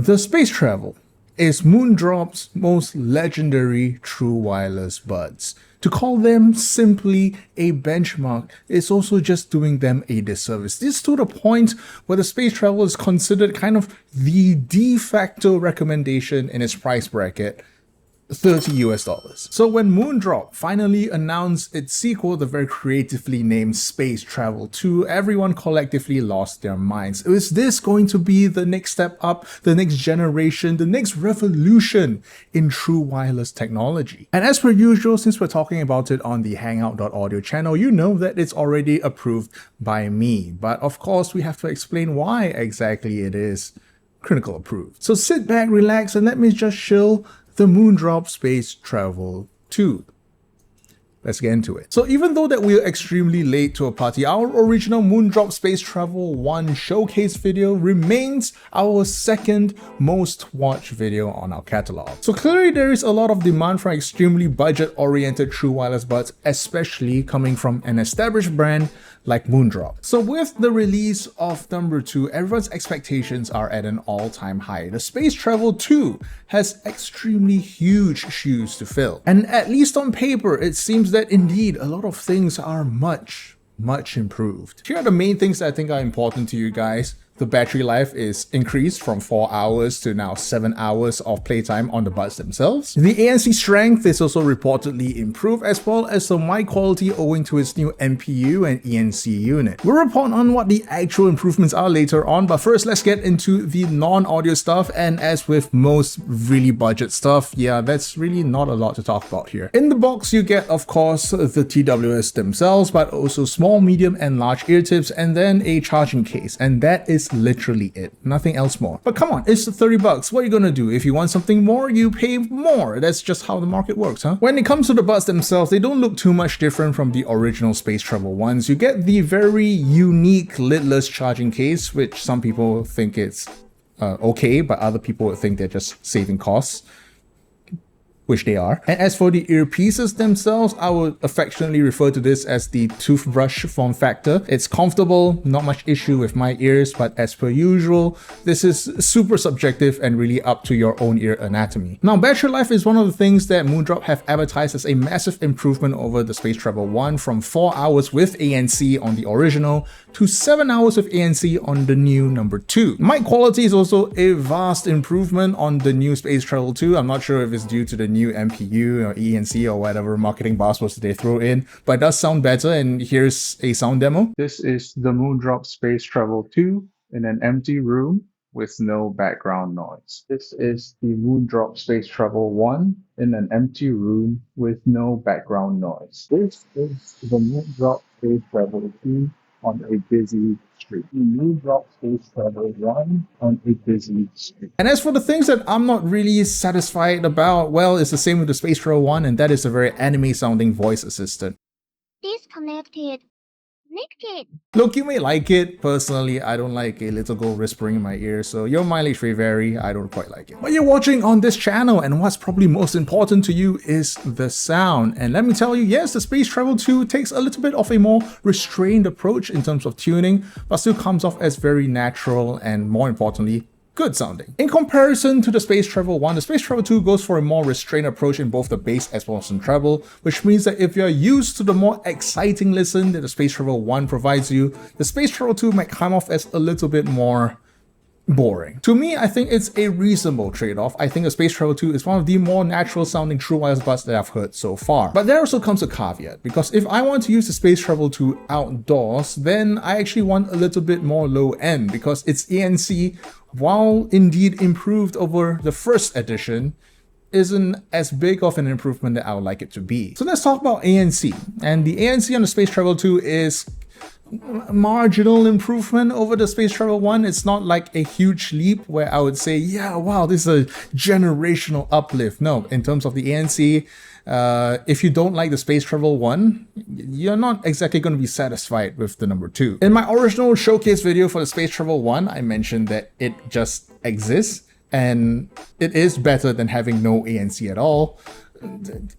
The space travel is Moondrop's most legendary true wireless buds. To call them simply a benchmark is also just doing them a disservice. This to the point where the space travel is considered kind of the de facto recommendation in its price bracket, $30 US. So when Moondrop finally announced its sequel, the very creatively named Space Travel 2, everyone collectively lost their minds. Is this going to be the next step up, the next generation, the next revolution in true wireless technology? And as per usual, since we're talking about it on the Hangout.audio channel, you know that it's already approved by me. But of course, we have to explain why exactly it is critical approved. So sit back, relax, and let me just shill the Moondrop Space Travel 2. Let's get into it. So even though that we're extremely late to a party, our original Moondrop Space Travel 1 showcase video remains our second most watched video on our catalog. So clearly there is a lot of demand for extremely budget-oriented true wireless buds, especially coming from an established brand like Moondrop. So with the release of number 2, everyone's expectations are at an all-time high. The Space Travel 2 has extremely huge shoes to fill. And at least on paper, it seems that indeed a lot of things are much improved. Here are the main things that I think are important to you guys. The battery life is increased from 4 hours to now 7 hours of playtime on the buds themselves. The ANC strength is also reportedly improved, as well as the mic quality owing to its new NPU and ENC unit. We'll report on what the actual improvements are later on, but first let's get into the non-audio stuff. And as with most really budget stuff, yeah, that's really not a lot to talk about here. In the box you get, of course, the TWS themselves, but also small, medium, and large ear tips, and then a charging case, and that is literally it, nothing else more. But come on, it's 30 bucks. What are you gonna do? If you want something more, you pay more. That's just how the market works, huh? When it comes to the buds themselves, they don't look too much different from the original Space Travel ones. You get the very unique lidless charging case, which some people think it's okay, but other people would think they're just saving costs, which they are. And as for the earpieces themselves, I would affectionately refer to this as the toothbrush form factor. It's comfortable, not much issue with my ears, but as per usual, this is super subjective and really up to your own ear anatomy. Now, battery life is one of the things that Moondrop have advertised as a massive improvement over the Space Travel 1, from 4 hours with ANC on the original to 7 hours with ANC on the new number 2. Mic quality is also a vast improvement on the new Space Travel 2. I'm not sure if it's due to the new NPU or ENC or whatever marketing buzzwords they throw in, but it does sound better, and here's a sound demo. This is the Moondrop Space Travel 2 in an empty room with no background noise. This is the Moondrop Space Travel 1 in an empty room with no background noise. This is the Moondrop Space Travel 2 on a busy street. The Moondrop Space Travel 1 on a busy street. And as for the things that I'm not really satisfied about, well, it's the same with the Space Travel 1, and that is a very anime sounding voice assistant. Disconnected. Look, you may like it. Personally, I don't like a little girl whispering in my ear, so your mileage may vary. I don't quite like it. But you're watching on this channel, and what's probably most important to you is the sound. And let me tell you, yes, the Space Travel 2 takes a little bit of a more restrained approach in terms of tuning, but still comes off as very natural and, more importantly, good sounding. In comparison to the Space Travel 1, the Space Travel 2 goes for a more restrained approach in both the bass as well as in treble, which means that if you're used to the more exciting listen that the Space Travel 1 provides you, the Space Travel 2 might come off as a little bit more boring. To me, I think it's a reasonable trade-off. I think the Space Travel 2 is one of the more natural sounding true wireless buds that I've heard so far. But there also comes a caveat, because if I want to use the Space Travel 2 outdoors, then I actually want a little bit more low end, because its ANC, while indeed improved over the first edition, isn't as big of an improvement that I would like it to be. So let's talk about ANC. And the ANC on the Space Travel 2 is marginal improvement over the Space Travel 1. It's not like a huge leap where I would say, yeah, wow, this is a generational uplift. No, in terms of the ANC, if you don't like the Space Travel 1, you're not exactly going to be satisfied with the number 2. In my original showcase video for the Space Travel 1, I mentioned that it just exists, and it is better than having no ANC at all.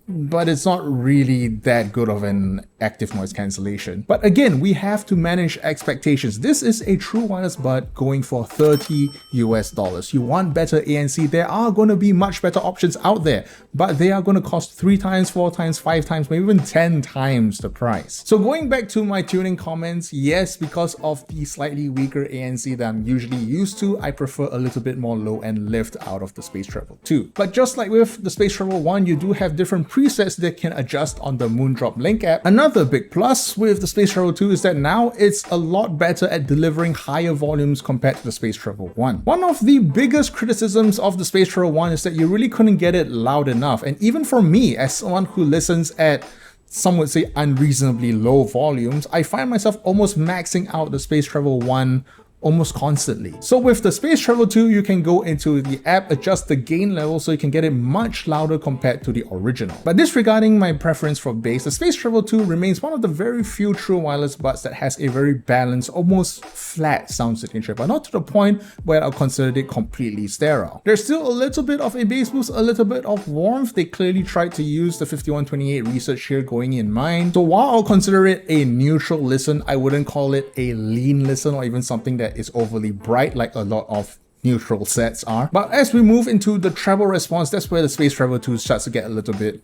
but it's not really that good of an active noise cancellation. But again, we have to manage expectations. This is a true wireless bud going for $30 US. You want better ANC, there are going to be much better options out there, but they are going to cost 3 times, 4 times, 5 times, maybe even 10 times the price. So going back to my tuning comments, yes, because of the slightly weaker ANC that I'm usually used to, I prefer a little bit more low end lift out of the Space Travel 2. But just like with the Space Travel 1, you do have different presets that can adjust on the Moondrop Link app. Another big plus with the Space Travel 2 is that now it's a lot better at delivering higher volumes compared to the Space Travel 1. One of the biggest criticisms of the Space Travel 1 is that you really couldn't get it loud enough. And even for me, as someone who listens at, some would say, unreasonably low volumes, I find myself almost maxing out the Space Travel 1 almost constantly. So with the Space Travel 2, you can go into the app, adjust the gain level so you can get it much louder compared to the original. But disregarding my preference for bass, the Space Travel 2 remains one of the very few true wireless buds that has a very balanced, almost flat sound signature, but not to the point where I'll consider it completely sterile. There's still a little bit of a bass boost, a little bit of warmth. They clearly tried to use the 5128 research here going in mind. So while I'll consider it a neutral listen, I wouldn't call it a lean listen or even something that is overly bright like a lot of neutral sets are. But as we move into the treble response, that's where the Space Travel 2 starts to get a little bit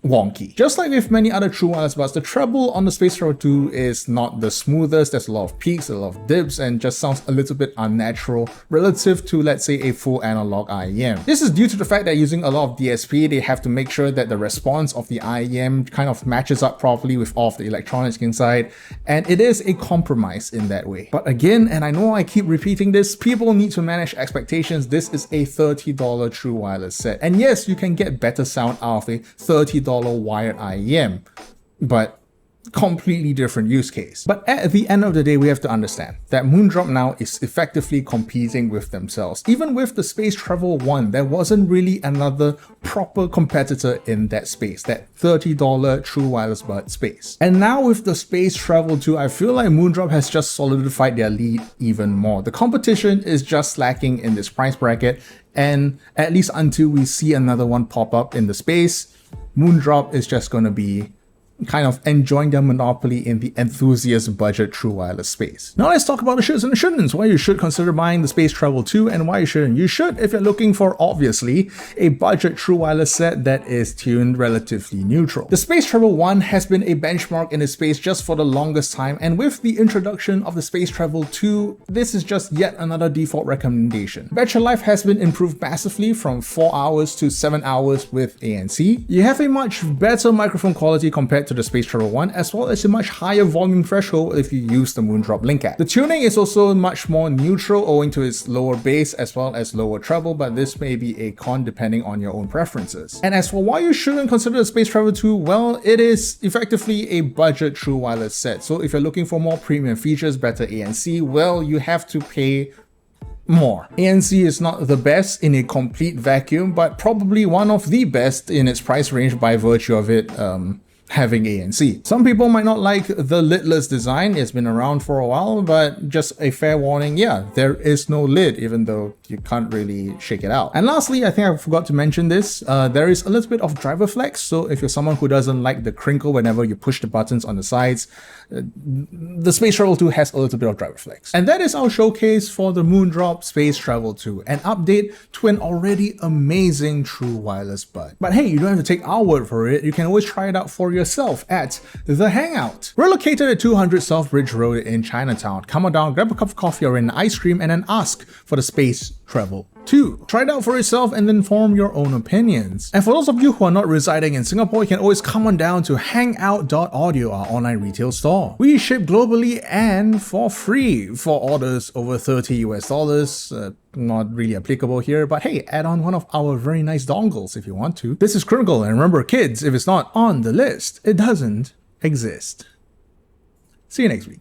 wonky. Just like with many other true wireless buds, the treble on the Space Travel 2 is not the smoothest. There's a lot of peaks, a lot of dips, and just sounds a little bit unnatural relative to, let's say, a full analog IEM. This is due to the fact that using a lot of DSP, they have to make sure that the response of the IEM kind of matches up properly with all of the electronics inside, and it is a compromise in that way. But again, and I know I keep repeating this, people need to manage expectations. This is a $30 true wireless set, and yes, you can get better sound out of a $30 wired IEM, but completely different use case. But at the end of the day, we have to understand that Moondrop now is effectively competing with themselves. Even with the Space Travel 1, there wasn't really another proper competitor in that space, that $30 true wireless bud space. And now with the Space Travel 2, I feel like Moondrop has just solidified their lead even more. The competition is just lacking in this price bracket, and at least until we see another one pop up in the space, Moondrop is just going to be kind of enjoying their monopoly in the enthusiast budget true wireless space. Now let's talk about the shoulds and the shouldn'ts, why you should consider buying the Space Travel 2 and why you shouldn't. You should if you're looking for, obviously, a budget true wireless set that is tuned relatively neutral. The Space Travel 1 has been a benchmark in the space just for the longest time, and with the introduction of the Space Travel 2, this is just yet another default recommendation. Battery life has been improved massively from 4 hours to 7 hours with ANC. You have a much better microphone quality compared to the Space Travel 1, as well as a much higher volume threshold if you use the Moondrop Link app. The tuning is also much more neutral owing to its lower bass as well as lower treble, but this may be a con depending on your own preferences. And as for why you shouldn't consider the Space Travel 2, well, it is effectively a budget true wireless set. So if you're looking for more premium features, better ANC, well, you have to pay more. ANC is not the best in a complete vacuum, but probably one of the best in its price range by virtue of it having ANC. Some people might not like the lidless design. It's been around for a while, but just a fair warning, yeah, there is no lid, even though you can't really shake it out. And lastly, I think I forgot to mention this, there is a little bit of driver flex. So if you're someone who doesn't like the crinkle whenever you push the buttons on the sides, the Space Travel 2 has a little bit of driver flex. And that is our showcase for the Moondrop Space Travel 2, an update to an already amazing true wireless bud. But hey, you don't have to take our word for it. You can always try it out for yourself at the Hangout. We're located at 200 South Bridge Road in Chinatown. Come on down, grab a cup of coffee or an ice cream, and then ask for the Space Travel 2. Try it out for yourself and then form your own opinions. And for those of you who are not residing in Singapore, you can always come on down to hangout.audio, our online retail store. We ship globally and for free for orders over $30 US. Not really applicable here, but hey, add on one of our very nice dongles if you want to. This is critical, and remember kids, if it's not on the list, it doesn't exist. See you next week.